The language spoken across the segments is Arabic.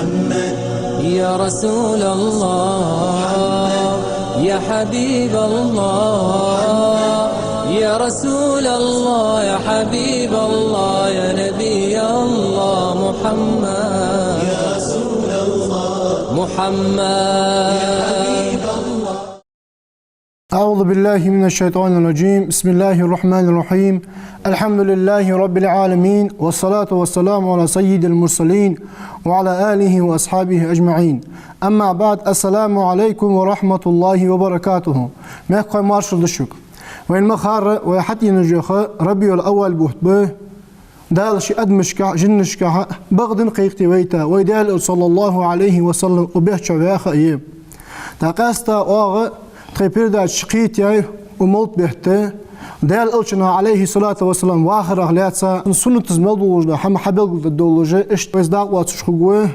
محمد يا رسول الله يا حبيب الله يا رسول الله يا حبيب الله يا نبي الله محمد يا رسول الله محمد يا حبيب الله. أعوذ بالله من الشيطان الرجيم. بسم الله الرحمن الرحيم. الحمد لله رب العالمين، والصلاة والسلام على سيد المرسلين وعلى آله وأصحابه أجمعين. أما بعد، السلام عليكم ورحمة الله وبركاته. مهكوي مارشل دشوك وين مخار وحتى نجيخ ربي الأول بوحبه دال شي أدمشكا جنشكا بغدن قيقتي ويتا ويدال صلى الله عليه وسلم وبه شوياخ أيام تاقاستا أوغ تغيبير دا شقيتي وملت بهته دال ألشنا عليه الصلاة والسلام واخر أغلياتسا سنة زمالدولوج دا حما حبيل الدولوج اشت ويزداق واتشخوه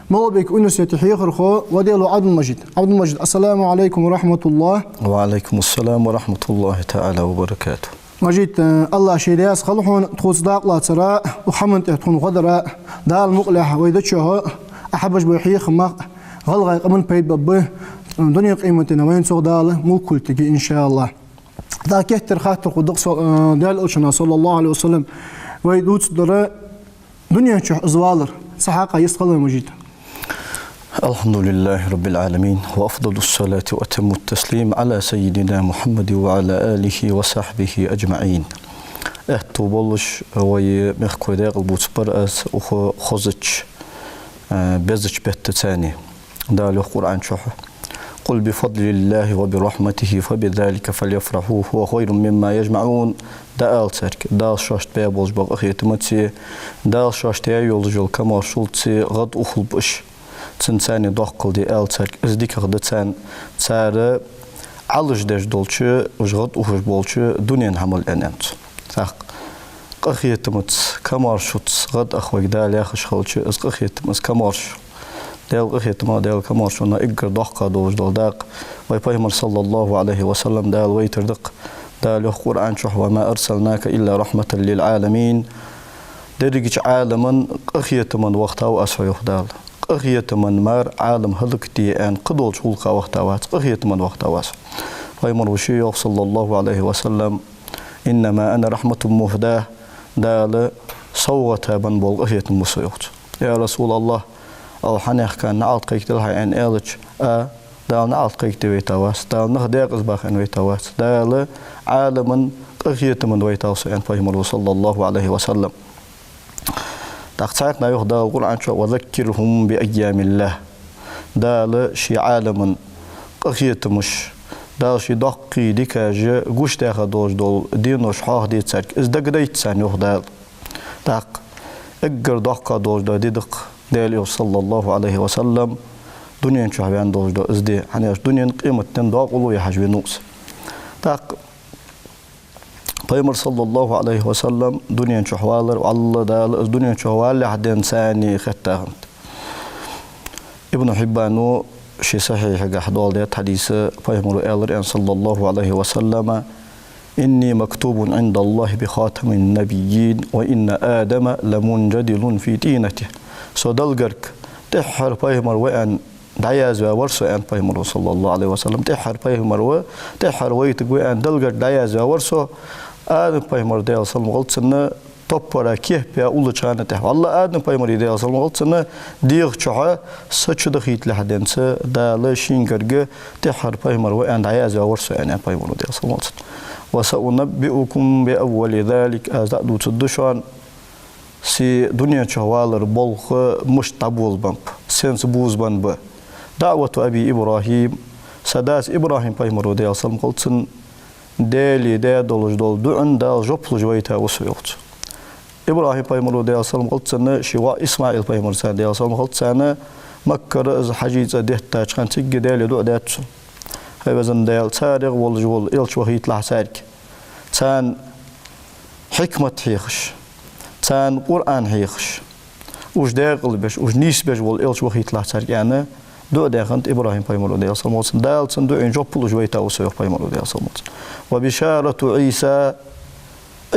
مولبك أنسيتي حيخرخو وديالو عبد المجيد. عبد المجيد، السلام عليكم ورحمة الله. وعليكم السلام ورحمة الله تعالى وبركاته. مجيد الله شيرياس خلحون تخوصداق لا ترى وحمن تحتون غدرة دال مقلح ويدتشه أحبش بيحيخ ما غلغي قمن بيد ببه دنيا قيمتنا وين سوق داله مو كل تجي إن شاء الله. دا كتر خاطر قدق دال ألشنا صلى الله عليه وسلم ويدوت درة دنيا شو أزوالر سحاقة يسقل مجيد. الحمد لله رب العالمين، وأفضل الصلاة وأتم التسليم على سيدنا محمد وعلى آله وصحبه أجمعين. أهتو بولش ويمخكو داغ البوتبر أس خزج بزج بهتتاني دالو قرآن شوح قل بفضل الله وبرحمته فبذلك فليفرحوا هو خير مما يجمعون. دال ترك دال شاشت بابولج باق أخيتمتي دال شاشت يولجل كمار شلتي غد أخل بش تنساني دقل دي آل ترك ازديك غدتان تار علج داش دولشي وجغد أخش بولشي دنيا حمل أنانت تاق أخيتمت كمار شوت غد أخوك دال ياخش خلشي از أخيتمت كمارش دال أخيتما دال كمارشونا إقر دقا دوش دول داق ويبايمر صلى الله عليه وسلم دال ويتر دق دال القرآن شح وما أرسلناك إلا رحمة للعالمين. درجة عالما أخيتما وقتها وأسعيه دال أخيتمن مار عالم هلكتي أن قدول شولقا وقتاوات أخيتمن وقتاوات فيمر وشيخ صلى الله عليه وسلم إنما أنا رحمة مهداه دال صوغتها بن بول أخيتم مسيوت يا رسول الله أو حنيخ كان نعط قيكت لها أن إلج دال نعط قيكت ويتاواس دال نخديق أصباح أن ويتاواس دال عالما أخيتمن ويتاوس أن فيمر صلى الله عليه وسلم. تقصيتنا يهدى القرآن شو وذكرهم بأيام الله دال شي عالم أخيتمش دال شي دقي ديكاج قوش تاخد دول دينوش حاه دي تسارك إز دقديت سان يهدى داق إقر دقا دول دي دق دال صلى الله عليه وسلم دنيا شو حبيان دول إز دي حنيش دنيا قيمة تنداق ولو يحجبي نوس داق بيمر صلى الله عليه وسلم دنيا شحوالر والله دال دنيا شحوال حد إنساني ختاهند. ابن حبانو شي صحيح قحدول ديت حديث بيمر إلر إن صلى الله عليه وسلم إني مكتوب عند الله بخاتم النبيين وإن آدم لمنجدل في دينته. صدلقرك تحر بيمر وأن دعياز ورسو أن بيمر صلى الله عليه وسلم تحر بيمر تحر ويتق وأن دلقرك دعياز ورسو آدم بيمر ديال صلى الله عليه وسلم تبرا كيه بيا أول شان تح والله آدم بيمر ديال صلى الله عليه وسلم ديغ شها سچ دخيت لحدنس دال شينغرغ تحر بيمر وأن دعياز ورسو أن بيمر ديال صلى الله عليه وسلم. وسأنبئكم بأول ذلك أزدادو تدشان سي دنيا شوالر بلخ مش تبول بمب سنس بوز بنب دعوة أبي إبراهيم سداس إبراهيم بيمر ديال صلى الله عليه وسلم دالي دا دولج دول دعن دال جبل جويتا وسيوت إبراهيم بيمر ديال صلى الله عليه وسلم شواء إسماعيل بيمر ديال صلى الله عليه وسلم مكر إز حجيز دهتا كان تيجي دالي دو داتس هاي بزن ديال تاريخ والجول إلش وهيت لح سارك تان حكمة حيخش تان قرآن حيخش وش داقل باش وش نيس باش والإلش وهيت لح سارك يعني دو داخنت إبراهيم بيمر ديال صلى الله عليه وسلم دال تندو إن جبل جويتا وسيوت بيمر ديال صلى الله عليه وسلم. وبشارة عيسى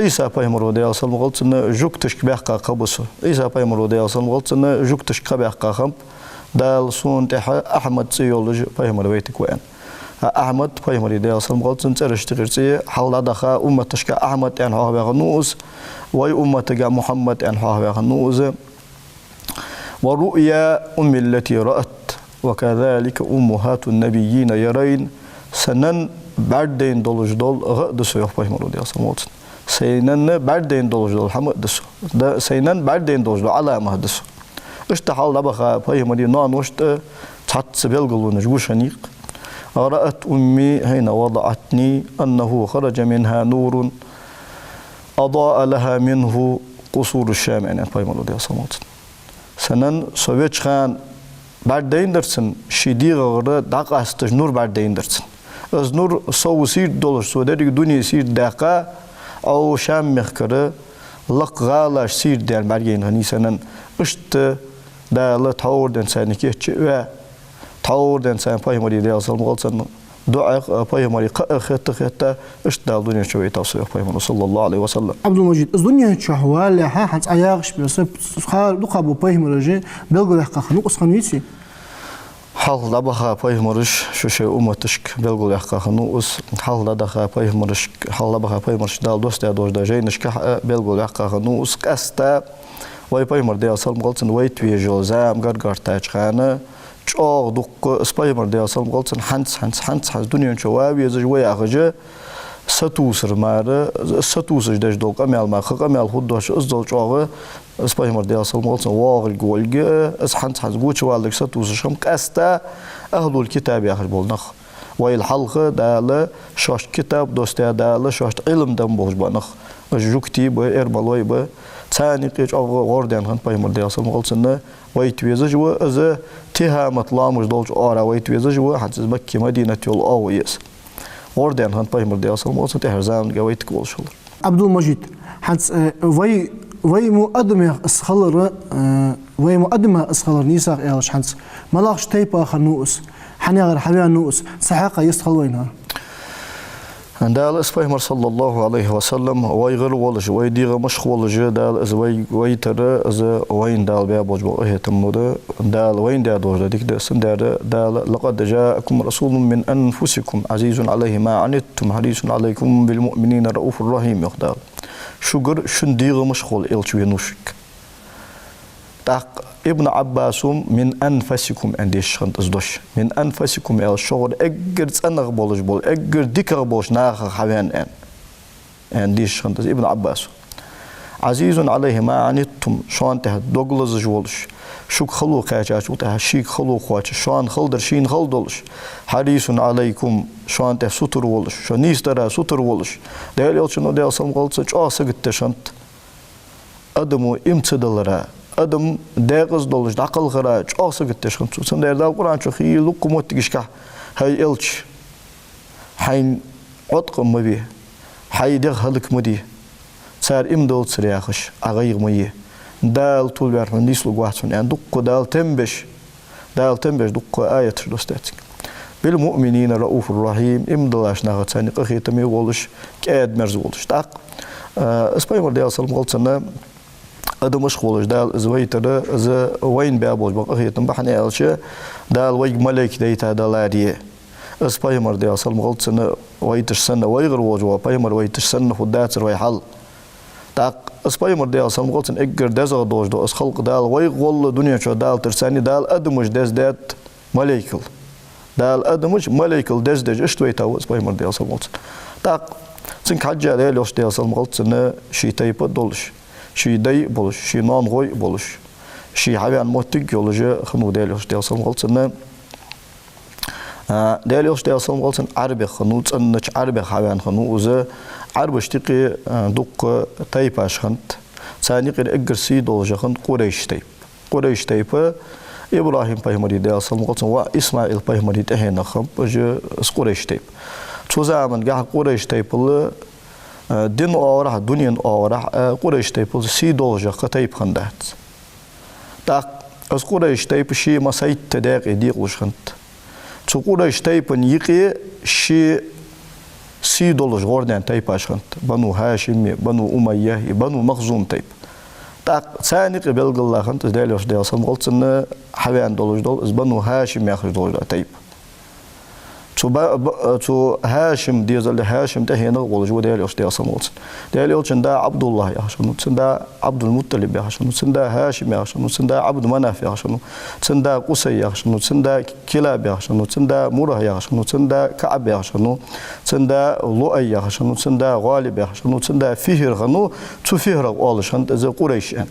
İsa Peygamber de alsam qalsın juktuş baqqa qabısı. İsa Peygamber de alsam qalsın juktuş qabaqqa qam dal sun teha Ahmed siyoloji Peygamber beytik wen. Ahmed Peygamber de alsam qalsın çarıştırırsa haladaha ummatışka Ahmed en hawa nuz ve ummatiga Muhammed en hawa nuz. Ve ru'ya ummillati ra'at ve kazalika ummuhatun nabiyyin yarayn sanan bardin doluj dol gıdısı yok Peygamber de alsam qalsın. Seynen bardin dolujdol hamdus da seynen bardin dolujdol ala mahdus işte halda baxa Peygamber non işte çatsı belgulunu juşaniq ra'at ummi hina wada'atni annahu kharaja minha nurun adaa laha minhu qusur ash-sham yani Peygamber de samat senen Sovyet xan bardin dersin şidiğe daqastı nur bardin dersin öz nur sovusir doluj soderi dünya sir daqa أو شام مخكرة لق غالا شير ديال برجين هني سنن اشت دال تاور دن سنة كيتش و تاور دن سنة بايمري ديال صلى الله عليه وسلم دعاء بايمري خت اشت دال دنيا شوي توصية بايمري صلى الله عليه وسلم عبد المجيد الدنيا شهوال لها حنت أياغش بس خال لقابو بايمري جي بلغو لحقا خنوق اسخنويتي Halda baxa Peygamberş şu şey ummatışk belgul yaqaqını us halda daxa Peygamberş halda baxa Peygamberş dal dostya dojda jeynişka belgul yaqaqını us qasta way Peygamber de asal qalsın way tvijo zam gargarta çıxanı çoğ duq Peygamber de asal qalsın hans dunyan çoğabi yazı way ağıcı satusır marı satusır dej dol qamal ma qamal huddoş uzdol çoğu Peygamber de asal qalsın wağıl golgi as hans guç valdık satusır şam qasta ahlul kitab yaxır bolnaq way halqı dalı şoş kitab dostya dalı şoş ilmdan bojbanaq jukti bu erbaloy bu tsani qiç ordan han Peygamber de asal qalsın way tvizo ju az tihamat lamuj dolç ara way tvizo ju hatsiz Mekke Medine yol awiyes Oradan han Peygamber de asal olsa te her zaman gavaytık oluşulur. Abdülmecid hans vay muadme asxaları vay muadme asxaları nisaq yalış hans malaqş taypa xanus hanagar habian nus sahaqa yasxal wayna دال Peygamber sallallahu aleyhi ve sellem vay gır oluş vay diğe meşgul olucu dal az vay tere az vay dal be bojbo ehetemudi dal vay da dojda dik sin dal laqad ja'akum rasulun min anfusikum azizun alayhi ma anittum harisun alaykum bil mu'minina raufur rahim yoqdal şugur şun diğe meşgul elçuyenuşik tak İbn Abbasum min anfasikum endiş xant azdosh min anfasikum el şoğur egger tsanaq boluş bol egger dikar boluş nax havan en endiş xant İbn Abbas azizun alayhi ma anittum şoan te doglaz joluş şuk xalu qaça şuta şik xalu qaça şoan xaldır şin xal doluş harisun alaykum şoan te sutur boluş şo nistara sutur boluş del elçino del sam qalsa çoğsa gitti şant adamı imtidalara adam dağız doluş daqal qara çoğsa gitti şant sender dal Kur'an çok iyi lukumot gişka hay elç hayn otqım mı hay dağ halık mı di sar imdol sıryaxış ağayğmayı dal tul vermen dislu guatsun en dukku dal tembeş dukku ayet dostet bil mu'minina raufur rahim imdolaş nağatsani qıxitami oluş qed merz oluş taq Peygamber de asal qalsana adam meşgul dal zvaytara az wayn be boj baq qıxitim bahne elçi dal way malek deyta dalariye Peygamber de asal qalsana waytışsana waygır wajwa Peygamber waytışsana hudatsır way hal tak Peygamber de asal qalsın egger dezaq dojdo as xalq dal way qol dünya ço dal tirsani dal admış dezdet malekul dal admış malekul dezdej ishtwayta Peygamber de asal qalsın tak sin hacca de los de asal qalsın şi taypa doluş şi day boluş şi non goy boluş şi havan motik yolucu xnu de los de asal qalsın دال يوش دال صوم قلتن عربي خنوت أنك عربي حيوان خنوزة عربي اشتقي دق تايباش خنت ثاني غير أجرسي دولجة خنت قريش تايب إبراهيم بيهمري دال صوم قلتن وإسماعيل بيهمري تهينا خم بج قريش تايب شو زمان جاه قريش تايب دين أورح دنيا أورح قريش تايب سي دولجة قتايب خندات تاق أز قريش تايب شي مسايت تداق يديق وش خنت تقول اشتايبن يقي شي سيدولش غوردان تايب أشخنت بنو هاشم بنو أمية بنو مخزوم تايب تا ثاني قبل الله خنت داليوش دال سام قلت إن حوان دولش دول بنو هاشم ياخذ دولش تايب تو هاشم ديزل هاشم تهينا قولج وداليوش دال سام قلت داليوش دا عبد الله يخشنو تندا عبد المطلب يخشنو تندا هاشم يخشنو تندا عبد مناف يخشنو تندا قصي يخشنو تندا كلاب يخشنو تندا مره يخشنو تندا كعب يخشنو تندا لؤي يخشنو تندا غالب يخشنو تندا فهر غنو تو فهر قولش انت زي قريش ان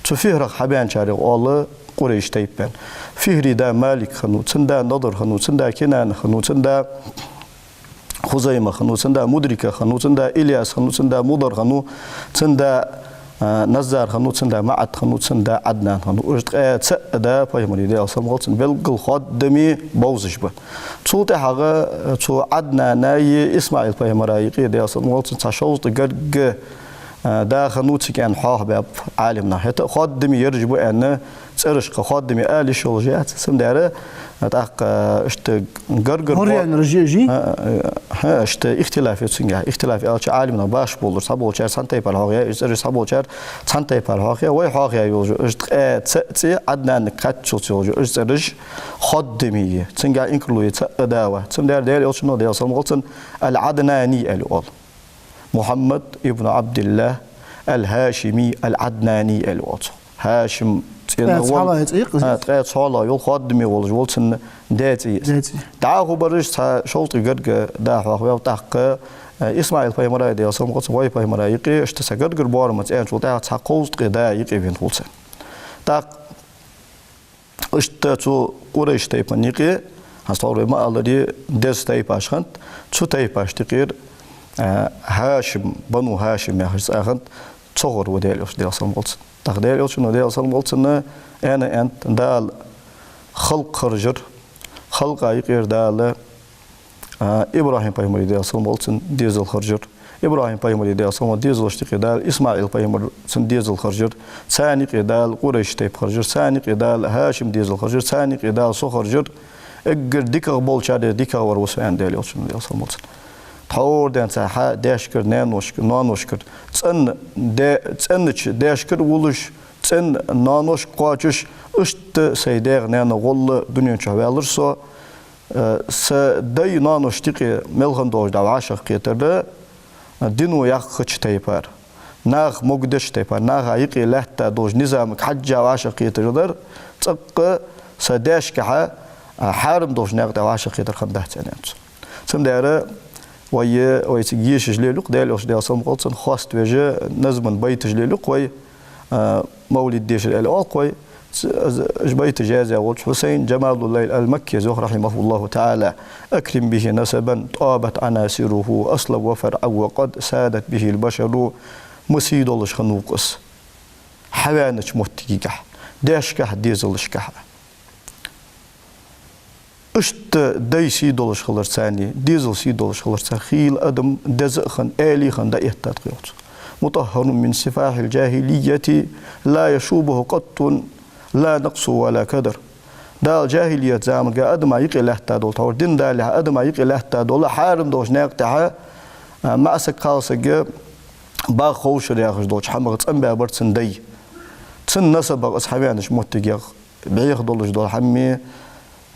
تو فهر حبان شاري قول قريش تيبان فهري دا مالك خنو تندا نضر خنو تندا كنان خنو تندا خزيمة خنو تندا مدركة خنو تندا إلياس خنو تندا مضر خنو تندا نزار خنو تندا معد خنو تندا عدنان خنو أجد تسأدا بايمري دي أصلا غلطن بلقل خادمي بوزش با تولتي حاجة تو عدنان ناي إسماعيل بايمري دي أصلا غلطن تشوز تقرق دا خنو تكان حاه باب عالمنا حتى خادمي يرجبو أن تسرش خادمي آلي شولجات سمداره تاق اشت قرقر هوريان رجيجي ها اشت اختلافات سنجا اختلاف الش عالمنا باش بولر صابول شار سنتي بالهاغيا اشتري صابول شار سنتي بالهاغيا وي هاغيا يوجو اشت تسي عدنا نكات شوتيوجو اشترش خادمي سنجا انكلوي تداوا سمدار ديال شنو ديال صمغلتن العدناني الأول محمد ابن عبد الله الهاشمي العدناني الأول هاشم تقاط صالة يول خادمي والج ولسن داتي دعاه برج شلط قرق دعاه ويا تحق إسماعيل بايمرا دي أصلا قص واي بايمرا يقي اشتسى قرق بار متأن شو دعاه تحقوز قدا يقي بين ولسن تاق اشتتو قريش تيبان يقي هستور ما الذي دس تيب أشخنت شو تيب أشتقير هاشم بنو هاشم يا خش أخنت صغر وديلوش دي أصلا قلت تقدير شنو دي أصلا قلت إن أنا أنت دال خلق خرجر خلق يقير دال إبراهيم بايمري دي أصلا قلت ديزل خرجر إبراهيم بايمري دي أصلا ديزل اشتقي دال إسماعيل بايمر ديزل خرجر ثاني قدال قريش تيب خرجر ثاني قدال هاشم ديزل خرجر ثاني قدال صو خرجر اجر ديكا بول شاد ديكا وروسان ديال شنو دي أصلا قلت تحور دان ساحة داشكر نانوشكر نانوشكر تسنش داشكر ولش تسن نانوش قاچش اشت سيداغ نان غول دنيا شوالر سو داي نانوش تيقي ملغن دوج دا عاشق قيتر دينو ياخش تيبار ناغ مقدش تيبار ناغ يقي لحتا دوج نظامك حجا عاشق قيتر تق سداشكها حارم دوج ناغ دا عاشق قيتر خندهت سنانس سمداره وي تجيش جليلوق دالوش دال صم قلتن خاص وجه نزمن بيت جليلوق وي مولد ديش الألق وي بيت جازة ولد حسين جمال الليل المكي زهر رحمه الله تعالى أكرم به نسبا طابت عناصره أصل وفرع وقد سادت به البشر مسيد الله خنوقس حوانش متجيكح داشكح ديزلشكح اشت داي $6 خلر ثاني ديزل $6 خلر خيل ادم دزخن الي خن دا احتاط مطهر من سفاح الجاهليه لا يشوبه قط لا نقص ولا كدر دا الجاهليه زعم ادم يقي لحتا دول تور دين دا ادم يقي لحتا دول حارم دوش ناقتها ما اسك خالصك با خوش رياخ دوش حمرت ام برتن دي تن نسب اصحابيانش متجيغ بيخ دول حمي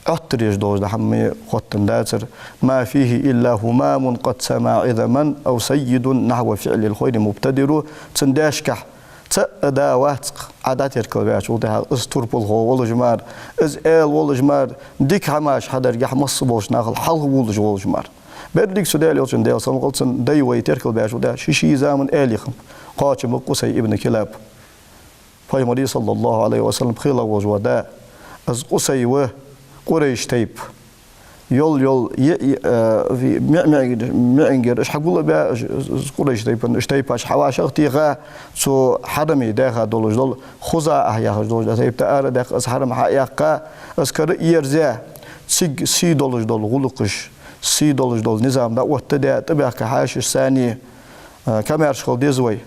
أتريج دوج لحمي خطن داتر ما فيه إلا همام قد سما إذا من أو سيد نحو فعل الخير مبتدر تنداشكح تأدا واتق عادات يركباش وده استربل هو والجمار إز إل والجمار ديك هماش حدر جح مصبوش ناخل حلق والجمار بديك سدال يوتن ديال سام قلتن دايوي تركباش وده شيشي زامن آليخم قاتم قصي ابن كلاب فايمري صلى الله عليه وسلم خيلا وجودا أز قصي قريش تيب يول في معينجر اش حقول بها قريش تيب اش تيب اش حواش اختيغا سو حرمي داخا دول خزا احيا دول تيب تار داخ اس حرم حياقا اسكر يرزا $6 غلقش $6 نظام دا وتدا تبع كحاش ثاني كامير شغل ديزوي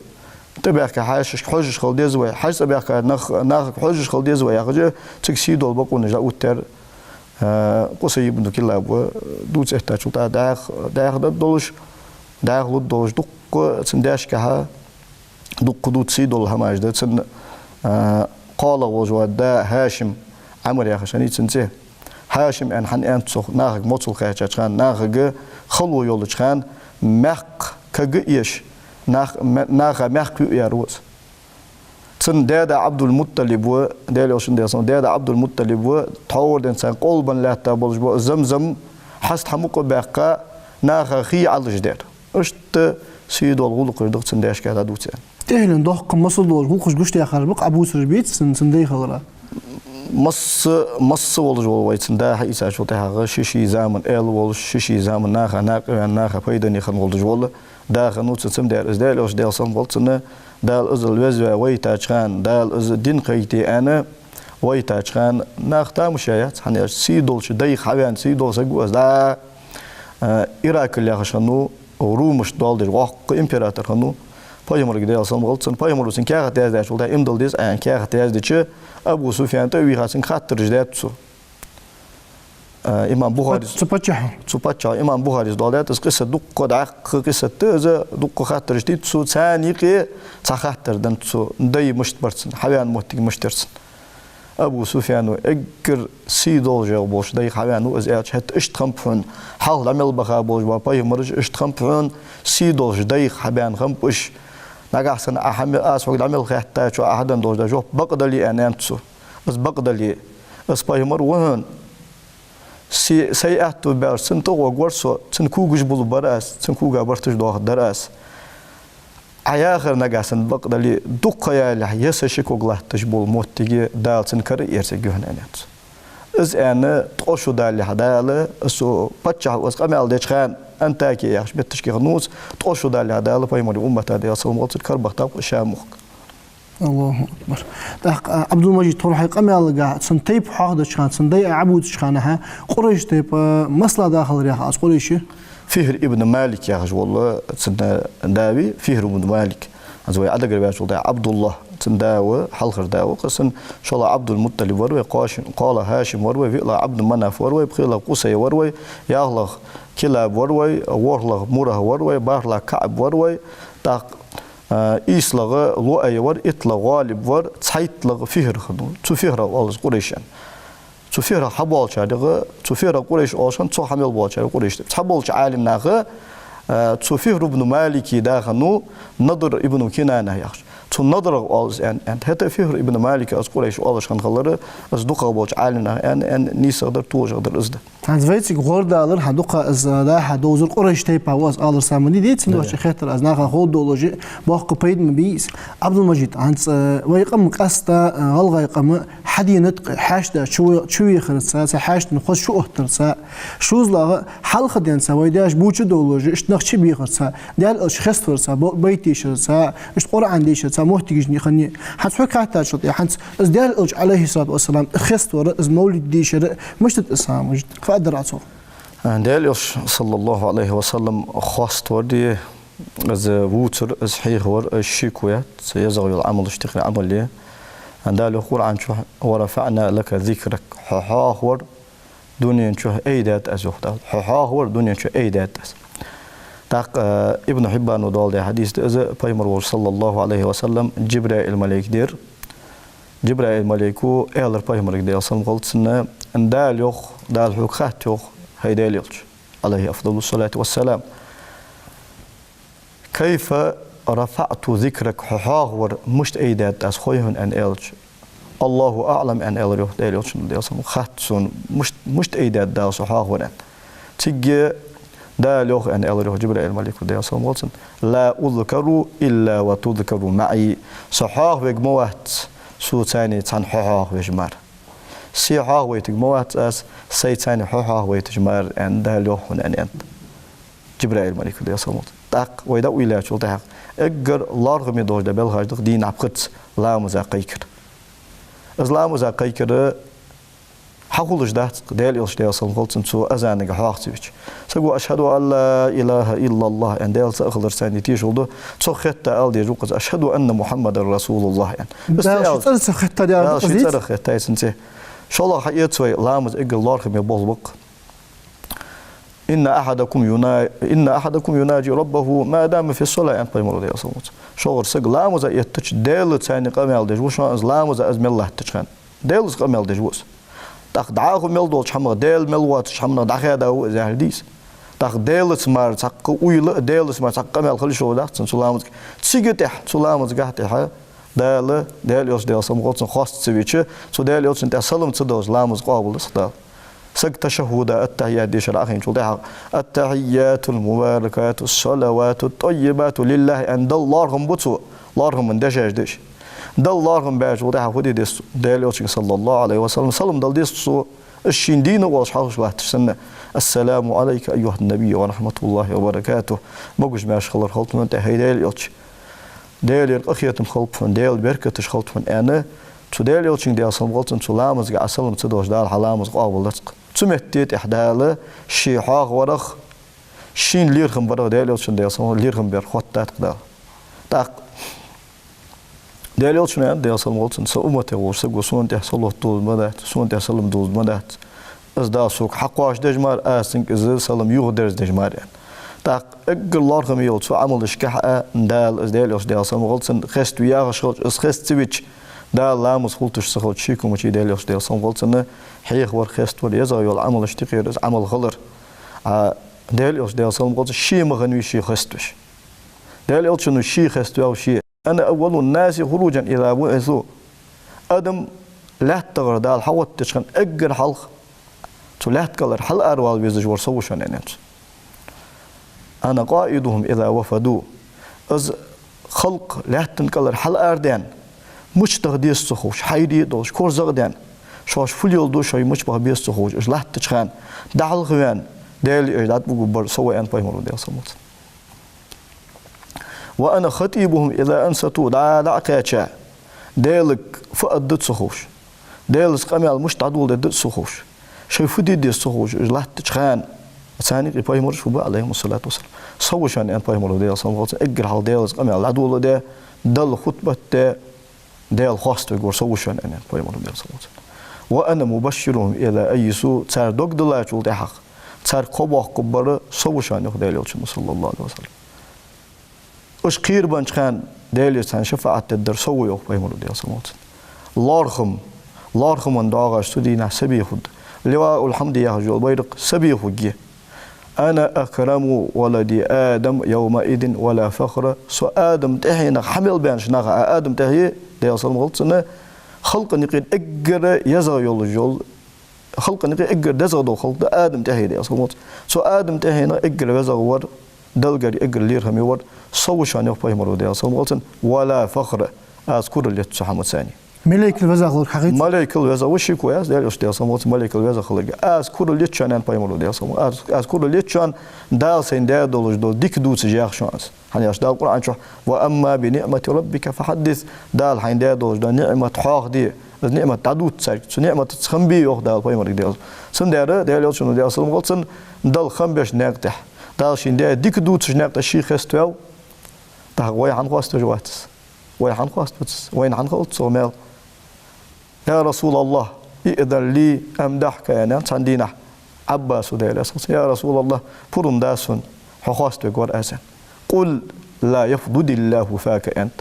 تبع كحاش حج شغل ديزوي حج تبع ناخ حج شغل ديزوي ياخذ $6 بقون جا وتر قصي ابن كلاب دوت احتاج وتا داخ دولش داخل الدوج دق تنداش كها دق دود سيدول هماج ده تن قال وجود ده هاشم عمر يا خشاني تنتي هاشم أن حن أنت سخ ناخج مطل خيش كان ناخج خلو يول كان مق كجيش ناخ مق يروس تن دادا عبد المطلب و دالي وشن ديسون دادا عبد المطلب و تحور دنسان قلبا لا تابلج بو زمزم حست حمق بقى ناخ خي على الجدار اشت سيدول غلق دق تن داش كذا دوتين تهلن دق مصل دول غوخش گوشت يخر بق ابو سربيت سندي خلرا مص ولج ولويتن دا حيسا شو تاغ شيشي زامن ال ول شيشي زامن ناخ فايدني خن ولج ول دا خنوت تسم دار از دال اوش دال سم ولتن دال از الوزوا ويتا خان دال از دين قيتي انا ويتا خان ناختا مشايات حني سيدول شدي خوان سيدول سغوز دا إيراك اللي خشنو رومش دالدر واق إمبراطور خنو پایمور گیری اصلا ولتن پایمور سن که هات از داشت ولی امدال دیز آن که هات از دیچه ابو سفیان توی خاصن خاطر جدات سو إمام بخاري تبتشها إمام بخاري دالات از قصة دق دعق قصة تزا دق خاطر جديد سو ثاني قي تخاطر دن سو داي مشت برسن حيوان مهتج مشترسن أبو سفيان أجر سيدول جاو بوش داي حيوان از أش هت اشتخمبون حال عمل بخا بوش باي مرج اشتخمبون سيدول داي حيوان خمبوش نجحسن أحمل أسوق عمل خيحتا شو أحدا دوج جو بقدلي أنانتسو بس بقدلي بس باي مر وهن سيأتو بارسن تو وقرصو تنكوجش بلو براس تنكوجا برتش دوخ دراس عياخر نجحسن بقدلي دقيا له يسشكو غلاه تجبول موتيجي دال تنكر يرسي جهن أنات إز أنا تقشو دال هدال سو بتشح وسقمل دشخان أنتاكي ياخش بتشكي خنوس تقشو دال هدال باي مري أمة هذه أصلا مالت كربختاب شامخ الله أكبر. عبد المجيد طول حق أمي قاعد سنتيب حاضر شخان سندي عبود شخانها قريش تيب مصلى داخل رياح أص قريش فهر ابن مالك يا خش والله سن داوي فهر ابن مالك أزوي عدا قريباش والله عبد الله سنداوي حلخر داوي قسن شاء الله عبد المطلب وروي قال هاشم وروي فيلا عبد مناف وروي بخيلا قصي وروي ياغلق كلاب وروي ورلغ مره وروي بارلا كعب وروي تاق إيسلغ لؤي ور إطلغ غالب ور تحيطلغ فهر خدو تفهر والله قريشان تفهر حبال شادغ تفهر قريش أوشان تحمل بال شاد قريش تحبال عالم ناغ تفهر ابن مالك داخنو نضر ابن كنانة يخش تنضر والله أن حتى فهر ابن مالك أز قريش والله شان خلره أز دقة بال عالم ناغ أن نيس قدر توج قدر أزده عند فيتك غورد على الحدقة از لا حدوزر قريش تيبا واز على سامدي ديت سندوش خاطر از ناخذ خود دولوجي باق بيد مبيس عبد المجيد عند ويقم قستا غلغا يقم حدي نطق حاشدا شو يخرس حاشد نخش شو احترسا شوز لا حلقه دين سويداش بوچ دولوجي اشتنخشي بيخرسا دال اشخاص فرسا بيتي شرسا اش قران دي شرسا محتاجني خني حتى كاتا شط حنت از دال عليه الصلاه والسلام خستور از مولد دي شر مش تسام فقدر عصو داليوش صلى الله عليه وسلم خواست وردي از ووتر از حيخ ور الشيكويات سيزغي العمل اشتغل عمل ليه دالي قرآن شو ورفعنا لك ذكرك حاح ور دنيا شو ايدات ازوخ دال حاح ور دنيا شو ايدات از تاق ابن حبان ودال ده حديث از پیغمبر صلى الله عليه وسلم جبرائيل الملك دير جبرائيل الملكو ايلر پیغمبر دي اصلا قلتنا ان داليوخ دال حقاتيوخ هيداليوش عليه افضل الصلاه والسلام كيف رفعت ذكرك حاور مشت ايدات از خويهن ان ايلش الله اعلم ان ايلر داليوش دي اصلا خاتسون مشت ايدات داس حاور تيجي داليوخ ان ايلر جبرائيل الملك دي اصلا قلتن لا اذكر الا وتذكر معي صحاح بجموات سو ثاني تان حاح وجمار سي حاح ويتجموات اس سي ثاني حاح ويتجمار ان داليوخ ان انت جبرائيل الملك دي اصلا تاق ويدا ويلا شو تاق اجر لارغ مي دوج دبل هاج دين عبقت لا مزاقيكر از لا مزاقيكر حقولش دات دال يلش دي اصلا قلتن سو ازانك حاختيش سغو اشهد ان لا اله الا الله ان دال ساخلر ساني تيشولدو سو خطه ال دي جوق اشهد ان محمد رسول الله يعني بس شو خطه دي شو خطه سنتي شو الله حيتوي لامز اجر لارغ مي بولبق إن أحدكم يناجي ربه ما دام في الصلاة أن بيمر ديال صوت شغل سجلا مزا يتش ديل ثاني قمال دج وش لا مزا أزم الله تشخن ديل قمال دج وس تاخ دعاه مل دول شحمر ديل ملوات شحمر دعاه داو زهديس تاخ ديل سمار تاق ويل ديل سمار تاق قمال خلي شو ده سلامت تسيجتح سلامت قحتها ديل يوس ديال صمغوت خاص تسويتش سو ديل يوس انت سلام تدوز لامز قابل صدا سك تشهد التحيات دي شرعين شو ده التحيات المباركات الصلوات الطيبات لله عند اللهم بتو اللهم من دجاج دش اللهم باج وده هودي دس ديل يوس صلى الله عليه وسلم سلم دل دس الشين دين وصحاح واحد سنة السلام عليك أيها النبي ورحمة الله وبركاته مجوج ماش خلر خلط من تهي ديل يوتش ديل أخيتم خلط من ديل بركتش خلط من أنا تو ديل يوتش ديل صمغلتن تو لامز قا سلم تدوش دال حلامز قابل لصق تمتيت إحداله شي حاق ورخ شين ليرخم برا ديل يوتش ديل صمغل ليرخم بير خطات قدا تاق ديال يوتشنا ديال صلمولتن سأمته وسجوا سون تحصل طول مدات سون تحصل دوز مدات أزدا سوق حقواش دجمار أسنك إزل سلم يهدرز دجمار يعني تاق أجر الله خم يوت سو عمل شكحة دال إزدال يوش ديال صلمولتن خست وياه شغل خست تبيش دال لامس خلتش سخل شيكم وشي ديال يوش ديال صلمولتن حيخ ور خست ور يزا يول عمل اشتقير عمل خلر ديال يوش ديال صلمولتن شي مغنوي شي خستش ديال يوتشنو شي خستوا وشي أنا أول الناس خروجا إذا بعثوا أدم لا تغر دال حوت تشخن أجر حلق تلا تكلر حل أروال بيزج ورسوشان أنت أنا قائدهم إذا وفدوا أز خلق لا تنكلر حل أردان مش تغديس سخوش حيدي دوش كورزغدان شوش فليل دوش شيء مش بغبيس سخوش إج لا تشخن دعل غوان دال إجداد بقبر سوى أن بيمرو ديال صمت وأنا خطيبهم إذا أنستوا دع كاتشا ديلك فأدت سخوش ديلس قمال مش تعدول دت سخوش شيء فدي دي سخوش لا تشخان ثاني بيمر شو بقى عليهم الصلاة والسلام صوشان أن بيمر ديال صمت أجر حال ديلس قمال عدول ده دل خطبة ده ديل خاص تقول صوشان أن بيمر ديال صمت وأنا مبشرهم إلى أي سوء صار دوق دلا شو ده حق صار قبح كبر صوشان يخديل يوتشم صلى الله عليه وسلم اش قير بنشخان ديليس عن شفاعة الدر سوي يوم بيمرو ديال صموت لارخم من داغش تدينا سبي خد لواء الحمد يا هجول بيرق سبي خد أنا أكرم ولدي آدم يومئذ ولا فخر سو آدم تهينا حمل بانش ناغا آدم تهي ديال صموت سنة خلق نقيد أجر يزغ يول جول خلق نقيد أجر دزغ خلق آدم تهي ديال صموت سو آدم تهينا أجر يزغ ور دلقري أجر ليرهم يور صوشان يوم بيمرو ديال صموت ولا فخر أذكر اللي تسحمت ثاني ملك الوزغ حقيقة ملك الوزغ وشي كويس ديال صموت ملك الوزغ خلق أذكر اللي تشان بيمرو ديال صموت أذكر اللي تشان دال سين دال دولج دول ديك دوت جاخ شانس هني أش دال القرآن شو وأما بنعمة ربك فحدث دال حين دال دولج دال نعمة حاق دي نعمة تعدود سارك نعمة تخنبي يوم دال بيمرو ديال سن دال يوم ديال صموت سن دال خنبش ناقتح دال شين دال ديك دوت ناقت شي خستوال تاع وين حنقاست جواتس وين حنقاست وين حنقلت صومال يا رسول الله إذن لي أمدحك أنا عندنا عباس ديال يا رسول الله فرم داسون حقاست بقول أسن قل لا يفضل الله فاك أنت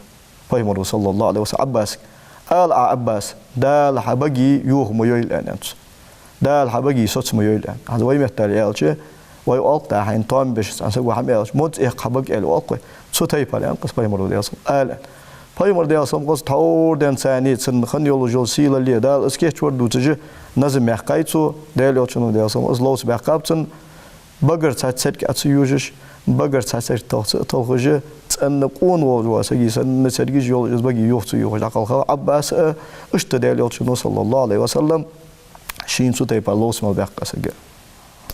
فيمر صلى الله عليه وسلم عباس قال عباس دال حبقي يوه ميول أنت دال حبقي صوت ميول أنت هذا وين مثال يالشي ويقطع حين طعم بش أنسوا حماش مد حبق الواقع صوتي بالان قص بيمر ديال صم آلان بيمر ديال صم قص تور دين ثاني سن خن يولو جول سيل اللي دال اسكيت ورد وتجي نازم يحقايتو ديال يوتشنو ديال صم ازلوس بحقابتن بقر تاتسك اتسيوجش بقر تاتسك توخجي تنقون واسقي سن سرجي جول ازبقي يوفتو يوج عقل عباس اشت ديال يوتشنو صلى الله عليه وسلم شين صوتي بالوس ما بحقاسك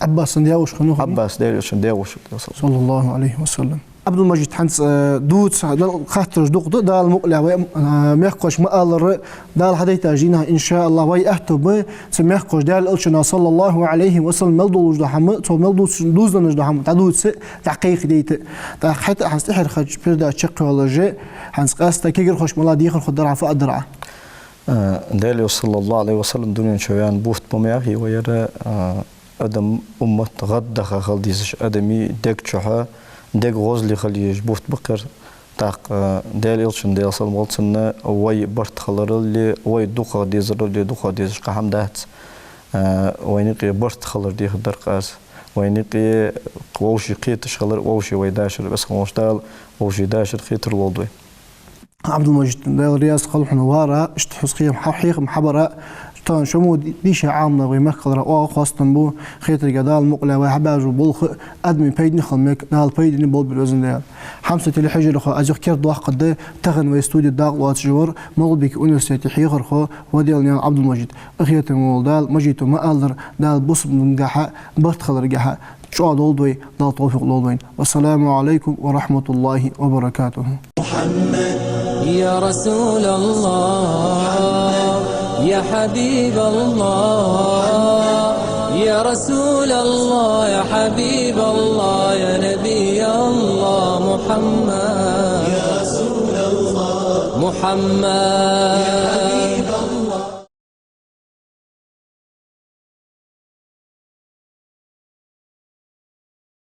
عباس دياوش خنو عباس دياوش صلى الله عليه وسلم عبد المجيد حنس دوت خاطر دق دال مقلع ميخوش مقالر دال حديتا جينا ان شاء الله وي اهتب سميخوش دال الشنا صلى الله عليه وسلم ملدو جدحم تو ملدو دوزن جدحم تعدود تحقيق ديت حتى حنس احر خج بردا تشكولوجي حنس قاستا كيغر خوش ملا ديخل خضر عفا ادرع دال صلى الله عليه وسلم دنيا شويان بوفت بمياهي ويرى أدم أمة غدخ خلديش أدمي دك شحا دك غزلي خليش بوفت بكر تاق دال إلشن دال صلمالتنا وي برت خلر اللي وي دوخا ديزر اللي دوخا ديزر قحم دهت وينقي برت خلر دي خدر قاس وينقي ووشي قيتش خلر ووشي ويداشر بس خموشتال ووشي داشر خيتر الوضوي عبد المجيد دال رياض قلب حنوارا اشتحس قيم حقيق محبرة تان شمو ديش عامنا ويمك قدر أو خاصة بو خيتر جدال مقلة وحباج وبلخ أدمي بيدني خلمك دال بيدني بول بالوزن دال حمسة اللي حجر خو أزيك كير ضاق قد تغن ويستوديو داق واتجور مغلبك أونيفرسيتي حيخر خو وديال نيان عبد المجيد أخيات مول دال مجيتو ما ألدر دال بص من جحا برت خلر جحا شو دولدوي دال توفيق دولدوين والسلام عليكم ورحمة الله وبركاته. محمد يا رسول الله يا حبيب الله يا رسول الله يا حبيب الله يا نبي الله محمد يا رسول الله محمد